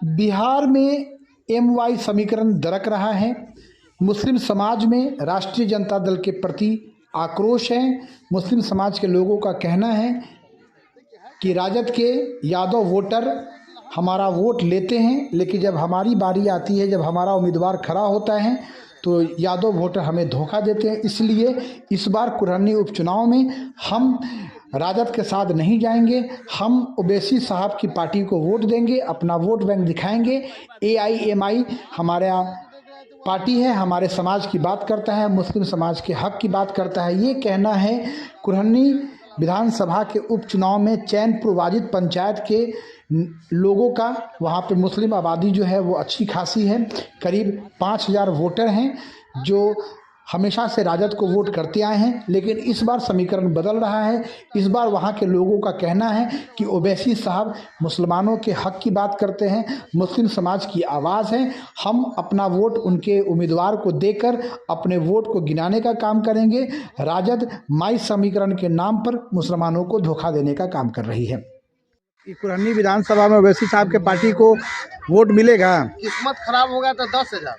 बिहार में MY समीकरण दरक रहा है। मुस्लिम समाज में राष्ट्रीय जनता दल के प्रति आक्रोश है। मुस्लिम समाज के लोगों का कहना है कि राजद के यादव वोटर हमारा वोट लेते हैं, लेकिन जब हमारी बारी आती है, जब हमारा उम्मीदवार खड़ा होता है तो यादव वोटर हमें धोखा देते हैं। इसलिए इस बार कुरहनी उपचुनाव में हम राजद के साथ नहीं जाएंगे। हम ओवैसी साहब की पार्टी को वोट देंगे, अपना वोट बैंक दिखाएंगे। AIMI हमारा पार्टी है, हमारे समाज की बात करता है, मुस्लिम समाज के हक की बात करता है। ये कहना है कुरहनी विधानसभा के उपचुनाव में चैनपुर वाजिद पंचायत के लोगों का। वहाँ पे मुस्लिम आबादी जो है वो अच्छी खासी है, करीब 5000 वोटर हैं जो हमेशा से राजद को वोट करते आए हैं। लेकिन इस बार समीकरण बदल रहा है। इस बार वहाँ के लोगों का कहना है कि ओवैसी साहब मुसलमानों के हक की बात करते हैं, मुस्लिम समाज की आवाज़ है। हम अपना वोट उनके उम्मीदवार को देकर अपने वोट को गिनाने का काम करेंगे। राजद माई समीकरण के नाम पर मुसलमानों को धोखा देने का काम कर रही है। कुरहनी विधानसभा में ओवैसी साहब के पार्टी को वोट मिलेगा? किस्मत खराब होगा तो 10,000,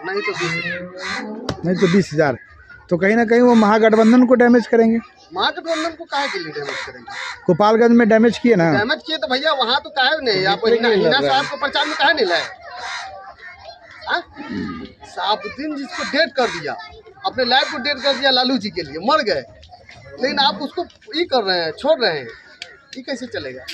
नहीं तो 20,000। नहीं तो 20,000। तो कहीं ना कहीं वो महागठबंधन को डैमेज करेंगे। महागठबंधन को काहे के लिए डैमेज करेंगे? गोपालगंज में डैमेज किए ना। डैमेज किए तो भैया वहाँ तो काहे नहीं, आप हिना साहब को प्रचार में काहे नहीं लाए? साहबुद्दीन जिसको डेट कर दिया, अपने लाइफ को डेट कर दिया लालू जी के लिए, मर गए, लेकिन आप उसको ये कर रहे हैं, छोड़ रहे हैं, ये कैसे चलेगा?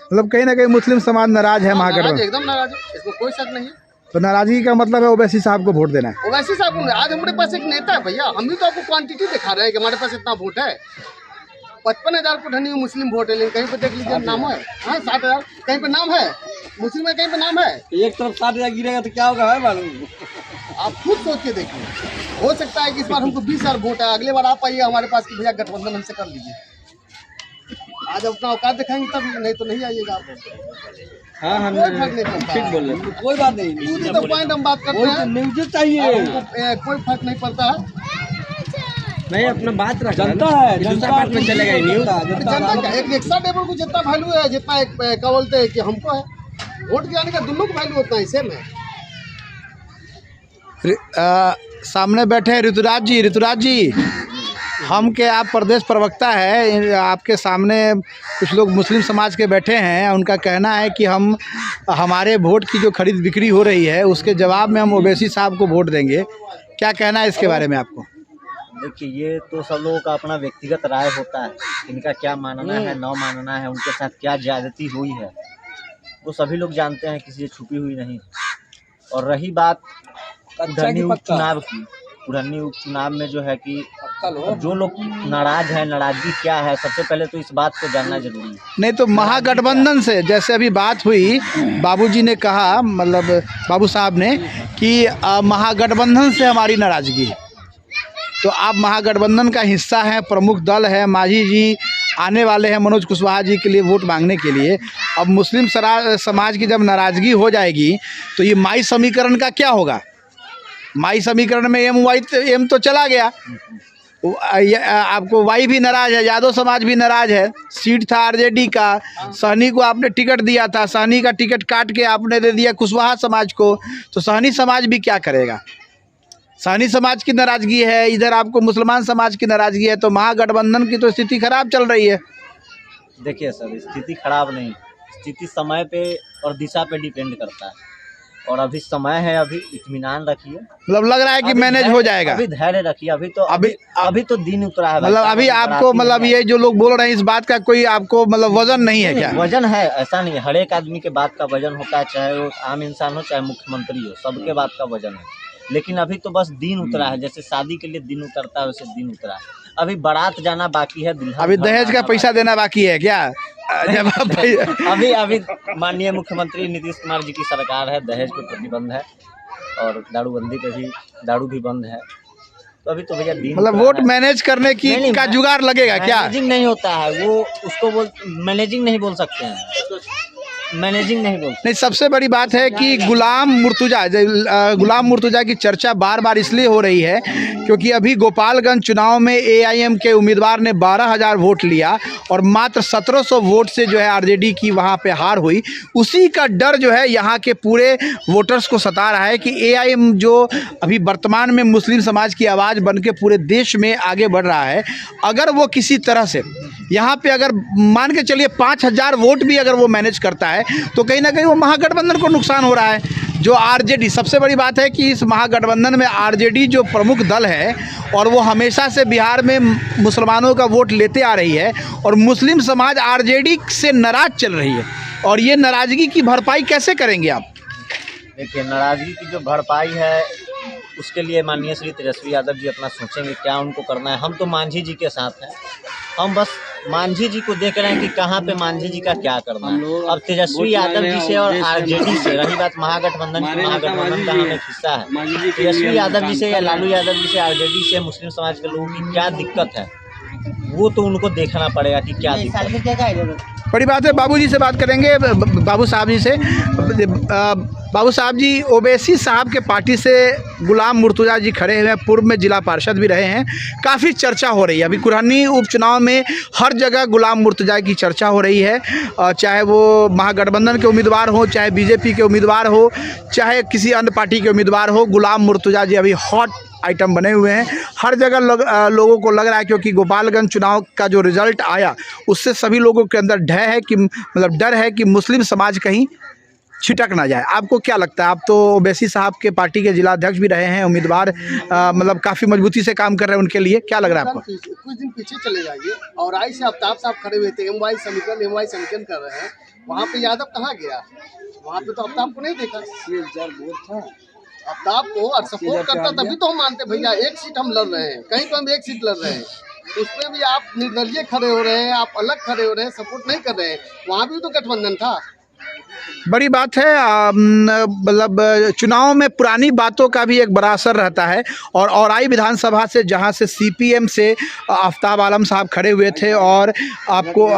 मतलब कहीं ना कहीं मुस्लिम समाज नाराज है महागठबंधन, एकदम नाराज है, इसमें कोई शक नहीं है। तो नाराजगी का मतलब है ओवैसी साहब को वोट देना है। ओवैसी साहब को आज हमारे पास एक नेता है भैया, हम भी तो आपको क्वांटिटी दिखा रहे हैं कि हमारे पास इतना वोट है। 55,000 कुरहनी मुस्लिम वोट है, लेकिन कहीं पे देख लीजिए नाम है। हाँ 60,000 कहीं पे नाम है, मुस्लिम में कहीं पे नाम है। एक तरफ 60,000 गिरेगा तो क्या होगा है मालूम? आप खुद सोच के देखिए, हो सकता है कि इस बार हमको 20,000 वोट है, अगले बार आप आइए हमारे पास कि भैया गठबंधन हमसे कर लीजिए। आज अपना औकात दिखाएंगे तब, नहीं तो नहीं आइएगा आप। हाँ हम ठीक बोल रहे हैं, कोई बात नहीं। तो पॉइंट हम बात करते हैं, न्यूज चाहिए, कोई फर्क नहीं पड़ता है। नहीं अपना बात रखा जनता है, जनता बात में चलेगा न्यूज। जनता का एक रिक्शा ड्राइवर को जितना वैल्यू है, जितना एक क्या बोलते हैं कि हमको है, वोट गिराने का दोनों को वैल्यू होता है, सेम है। सामने बैठे हैं ऋतुराज जी, हम के आप प्रदेश प्रवक्ता है, आपके सामने कुछ लोग मुस्लिम समाज के बैठे हैं। उनका कहना है कि हम हमारे वोट की जो खरीद बिक्री हो रही है उसके जवाब में हम ओवैसी साहब को वोट देंगे। क्या कहना है इसके बारे में आपको? देखिए ये तो सब लोगों का अपना व्यक्तिगत राय होता है, इनका क्या मानना है, न मानना है, उनके साथ क्या ज्यादती हुई है वो सभी लोग जानते हैं, किसी से छुपी हुई नहीं। और रही बात कुरहनी उपचुनाव की, कुरहनी उपचुनाव में जो है कि जो लोग नाराज है, नाराजगी क्या है, सबसे पहले तो इस बात को जानना जरूरी है। नहीं तो महागठबंधन से जैसे अभी बात हुई, बाबूजी ने कहा, मतलब बाबू साहब ने कि महागठबंधन से हमारी नाराजगी है। तो आप महागठबंधन का हिस्सा हैं, प्रमुख दल है, मांझी जी आने वाले हैं मनोज कुशवाहा जी के लिए वोट मांगने के लिए। अब मुस्लिम समाज की जब नाराजगी हो जाएगी तो ये माई समीकरण का क्या होगा? माई समीकरण में एम तो चला गया, आपको वाई भी नाराज है, यादव समाज भी नाराज है। सीट था RJD का, सहनी को आपने टिकट दिया था, सहनी का टिकट काट के आपने दे दिया कुशवाहा समाज को, तो सहनी समाज भी क्या करेगा? सहनी समाज की नाराजगी है, इधर आपको मुसलमान समाज की नाराजगी है, तो महागठबंधन की तो स्थिति खराब चल रही है। देखिए सर, स्थिति खराब नहीं, स्थिति समय पे और दिशा पे डिपेंड करता है। और अभी समय है, अभी इत्मीनान रखिए, मतलब लग रहा है कि मैनेज हो जाएगा। अभी धैर्य रखिए, अभी तो दिन उतरा है। मतलब अभी आपको मतलब ये जो लोग बोल रहे हैं इस बात का कोई आपको मतलब वजन नहीं है क्या? वजन है, ऐसा नहीं है, हर एक आदमी के बात का वजन होता है, चाहे वो आम इंसान हो चाहे मुख्यमंत्री हो, सबके बात का वजन है। लेकिन अभी तो बस दिन उतरा है, जैसे शादी के लिए दिन उतरता है वैसे दिन उतरा है। अभी बारात जाना बाकी है, दुल्हन अभी दहेज का पैसा देना बाकी है क्या? जब अभी माननीय मुख्यमंत्री नीतीश कुमार जी की सरकार है, दहेज पे प्रतिबंध है और दारूबंदी पे भी, दारू भी बंद है। तो अभी तो भैया दिन मतलब वोट मैनेज करने की का जुगाड़ लगेगा क्या? मैनेजिंग नहीं होता है वो, उसको मैनेजिंग नहीं बोल सकते हैं, मैनेजिंग नहीं बोलते। नहीं, सबसे बड़ी बात है कि गुलाम मुर्तुजा की चर्चा बार बार इसलिए हो रही है क्योंकि अभी गोपालगंज चुनाव में एआईएम के उम्मीदवार ने 12,000 वोट लिया और मात्र 1700 वोट से जो है आरजेडी की वहाँ पे हार हुई। उसी का डर जो है यहाँ के पूरे वोटर्स को सता रहा है कि एआईएम जो अभी वर्तमान में मुस्लिम समाज की आवाज़ बन के पूरे देश में आगे बढ़ रहा है, अगर वो किसी तरह से यहाँ पे अगर मान के चलिए 5,000 वोट भी अगर वो मैनेज करता है तो कहीं ना कहीं वो महागठबंधन को नुकसान हो रहा है। जो आरजेडी, सबसे बड़ी बात है कि इस महागठबंधन में आरजेडी जो प्रमुख दल है और वो हमेशा से बिहार में मुसलमानों का वोट लेते आ रही है और मुस्लिम समाज आरजेडी से नाराज चल रही है, और ये नाराज़गी की भरपाई कैसे करेंगे आप? देखिए, नाराज़गी की जो भरपाई है उसके लिए माननीय श्री तेजस्वी यादव जी अपना सोचेंगे क्या उनको करना है। हम तो मांझी जी के साथ हैं, हम बस मांझी जी को देख रहे हैं कि कहाँ पे मांझी जी का क्या करना है। अब तेजस्वी यादव जी से और आरजेडी से रही बात महागठबंधन की, महागठबंधन का हम एक हिस्सा है। तेजस्वी यादव जी से या लालू यादव जी से, आरजेडी से मुस्लिम समाज के लोगों की क्या दिक्कत है वो तो उनको देखना पड़ेगा कि क्या दिक्कत है। बड़ी बात है। बाबूजी से बात करेंगे, बाबू साहब जी से। बाबू साहब जी, ओवैसी साहब के पार्टी से गुलाम मुर्तुजा जी खड़े हुए हैं, पूर्व में जिला पार्षद भी रहे हैं, काफ़ी चर्चा हो रही है। अभी कुरहनी उपचुनाव में हर जगह गुलाम मुर्तुजा की चर्चा हो रही है, चाहे वो महागठबंधन के उम्मीदवार हो, चाहे बीजेपी के उम्मीदवार हो, चाहे किसी अन्य पार्टी के उम्मीदवार हो, गुलाम मुर्तुजा जी अभी हॉट आइटम बने हुए हैं। हर जगह लोगों को लग रहा है, क्योंकि गोपालगंज चुनाव का जो रिजल्ट आया उससे सभी लोगों के अंदर डर है कि मुस्लिम समाज कहीं छिटक ना जाए। आपको क्या लगता है? आप तो ओवैसी साहब के पार्टी के जिला अध्यक्ष भी रहे हैं, उम्मीदवार मतलब काफ़ी मजबूती से काम कर रहे हैं, उनके लिए क्या लग रहा है आपको? कुछ दिन पीछे चले जाइए और आई से आफ्ताब साहब खड़े हुए थे, एमवाई समीकरण कर रहे हैं, वहाँ पे यादव कहाँ गया? वहाँ पे तो आफ्ताब को नहीं देखा। आफ्ताब को और सपोर्ट करता तभी तो हम मानते भैया एक सीट हम लड़ रहे हैं, कहीं पर हम एक सीट लड़ रहे हैं, उसमें भी आप निर्दलीय खड़े हो रहे हैं, आप अलग खड़े हो रहे हैं, सपोर्ट नहीं कर रहे हैं। वहाँ भी तो गठबंधन था। बड़ी बात है, मतलब चुनाव में पुरानी बातों का भी एक बड़ा असर रहता है। और औराई विधानसभा से, जहां से सीपीएम से आफ्ताब आलम साहब खड़े हुए थे और आपको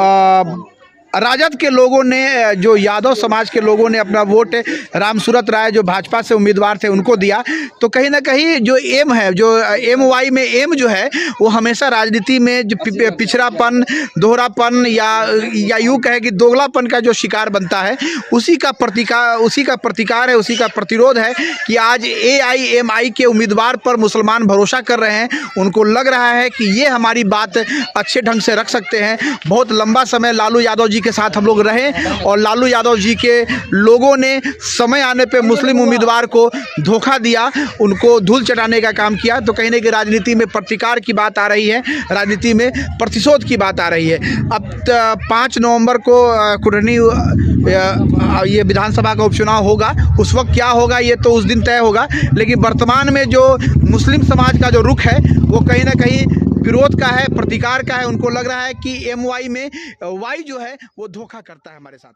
राजद के लोगों ने, जो यादव समाज के लोगों ने अपना वोट रामसूरत राय जो भाजपा से उम्मीदवार थे उनको दिया, तो कहीं ना कहीं जो एम है, जो एमवाई में एम जो है, वो हमेशा राजनीति में जो पिछड़ापन, दोहरापन या यूँ कहे कि दोगलापन का जो शिकार बनता है, उसी का प्रतिकार है, उसी का प्रतिरोध है कि आज एआईएमआई के उम्मीदवार पर मुसलमान भरोसा कर रहे हैं। उनको लग रहा है कि ये हमारी बात अच्छे ढंग से रख सकते हैं। बहुत लंबा समय लालू यादव जी के साथ हम लोग रहे और लालू यादव जी के लोगों ने समय आने पे मुस्लिम उम्मीदवार को धोखा दिया, उनको धूल चटाने का काम किया। तो कहीं ना कहीं राजनीति में प्रतिकार की बात आ रही है, राजनीति में प्रतिशोध की बात आ रही है। अब 5 नवंबर को कुरहनी ये विधानसभा का उपचुनाव होगा, उस वक्त क्या होगा ये तो उस दिन तय होगा। लेकिन वर्तमान में जो मुस्लिम समाज का जो रुख है वो कहीं ना कहीं विरोध का है, प्रतिकार का है। उनको लग रहा है कि एमवाई में वाई जो है वो धोखा करता है हमारे साथ।